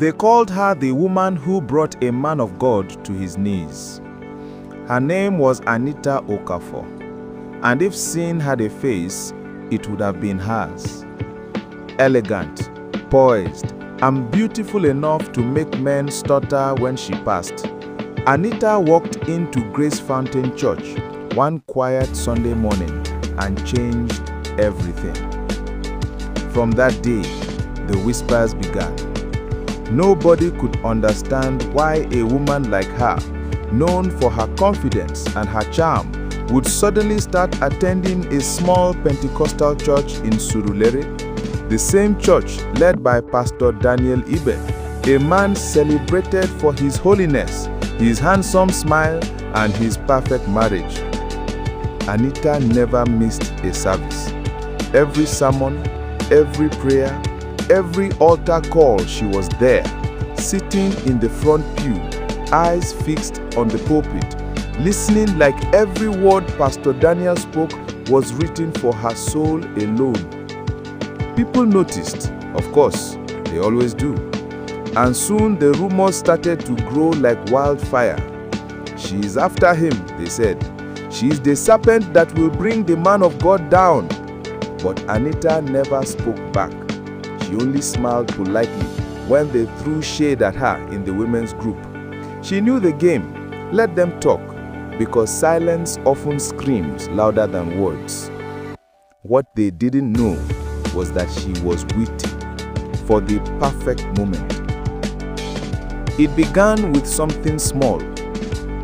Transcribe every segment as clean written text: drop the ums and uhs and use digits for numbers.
They called her the woman who brought a man of God to his knees. Her name was Anita Okafor, and if sin had a face, it would have been hers. Elegant, poised, and beautiful enough to make men stutter when she passed, Anita walked into Grace Fountain Church one quiet Sunday morning and changed everything. From that day, the whispers began. Nobody could understand why a woman like her, known for her confidence and her charm, would suddenly start attending a small Pentecostal church in Surulere, the same church led by Pastor Daniel Ibe, a man celebrated for his holiness, his handsome smile, and his perfect marriage. Anita never missed a service. Every sermon, every prayer, every altar call, she was there, sitting in the front pew, eyes fixed on the pulpit, listening like every word Pastor Daniel spoke was written for her soul alone. People noticed, of course, they always do. And soon the rumors started to grow like wildfire. She is after him, they said. She is the serpent that will bring the man of God down. But Anita never spoke back. She only smiled politely when they threw shade at her in the women's group. She knew the game. Let them talk, because silence often screams louder than words. What they didn't know was that she was waiting for the perfect moment. It began with something small.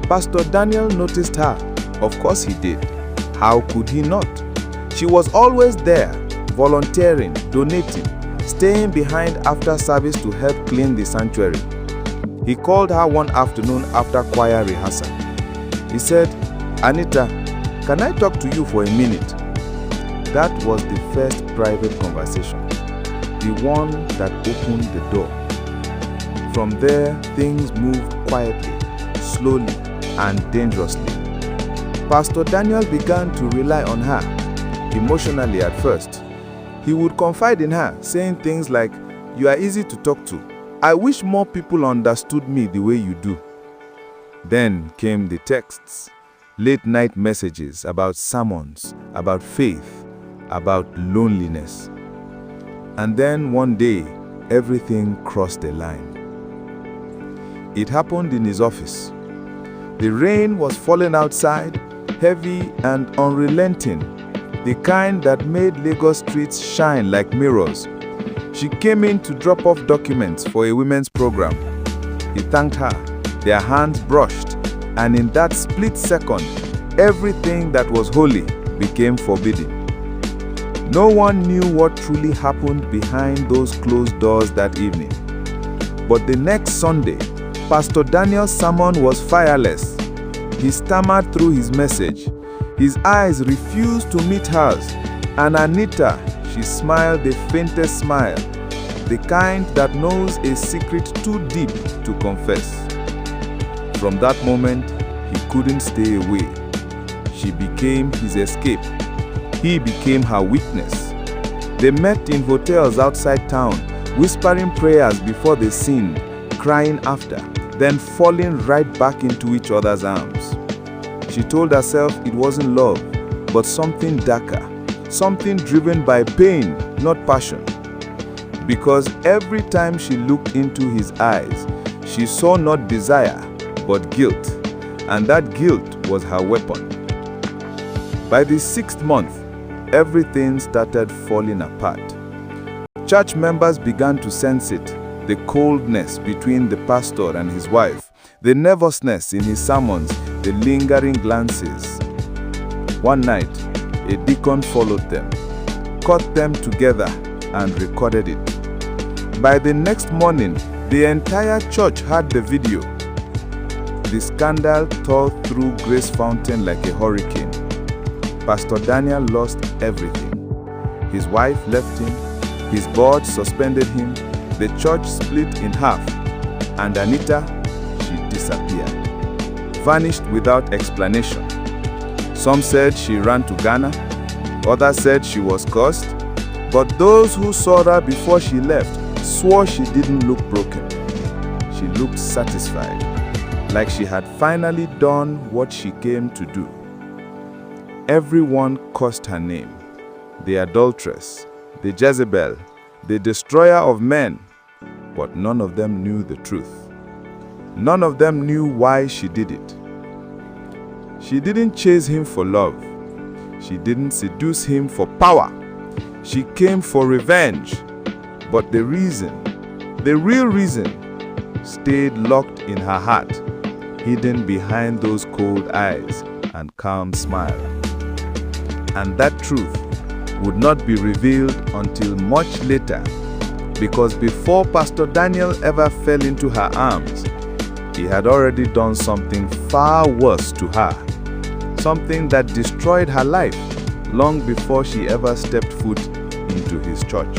Pastor Daniel noticed her. Of course he did. How could he not? She was always there, volunteering, donating, staying behind after service to help clean the sanctuary. He called her one afternoon after choir rehearsal. He said, "Anita, can I talk to you for a minute?" That was the first private conversation, the one that opened the door. From there, things moved quietly, slowly, and dangerously. Pastor Daniel began to rely on her, emotionally at first. He would confide in her, saying things like, "You are easy to talk to. I wish more people understood me the way you do." Then came the texts, late-night messages about sermons, about faith, about loneliness. And then one day, everything crossed the line. It happened in his office. The rain was falling outside, heavy and unrelenting, the kind that made Lagos streets shine like mirrors. She came in to drop off documents for a women's program. He thanked her, their hands brushed, and in that split second, everything that was holy became forbidden. No one knew what truly happened behind those closed doors that evening. But the next Sunday, Pastor Daniel's sermon was fireless. He stammered through his message. His eyes refused to meet hers. And Anita, she smiled the faintest smile, the kind that knows a secret too deep to confess. From that moment, he couldn't stay away. She became his escape. He became her witness. They met in hotels outside town, whispering prayers before they sinned, crying after, then falling right back into each other's arms. She told herself it wasn't love, but something darker, something driven by pain, not passion. Because every time she looked into his eyes, she saw not desire, but guilt, and that guilt was her weapon. By the 6th month, everything started falling apart. Church members began to sense it, the coldness between the pastor and his wife, the nervousness in his sermons, the lingering glances. One night, a deacon followed them, caught them together, and recorded it. By the next morning, the entire church had the video. The scandal tore through Grace Fountain like a hurricane. Pastor Daniel lost everything. His wife left him, his board suspended him, the church split in half, and Anita, she disappeared, vanished without explanation. Some said she ran to Ghana, others said she was cursed, but those who saw her before she left swore she didn't look broken. she looked satisfied, like she had finally done what she came to do. Everyone cursed her name, the adulteress, the Jezebel, the destroyer of men, but none of them knew the truth. None of them knew why she did it. She didn't chase him for love. She didn't seduce him for power. She came for revenge. But the real reason, stayed locked in her heart, hidden behind those cold eyes and calm smile. And that truth would not be revealed until much later, because before Pastor Daniel ever fell into her arms, he had already done something far worse to her, something that destroyed her life long before she ever stepped foot into his church.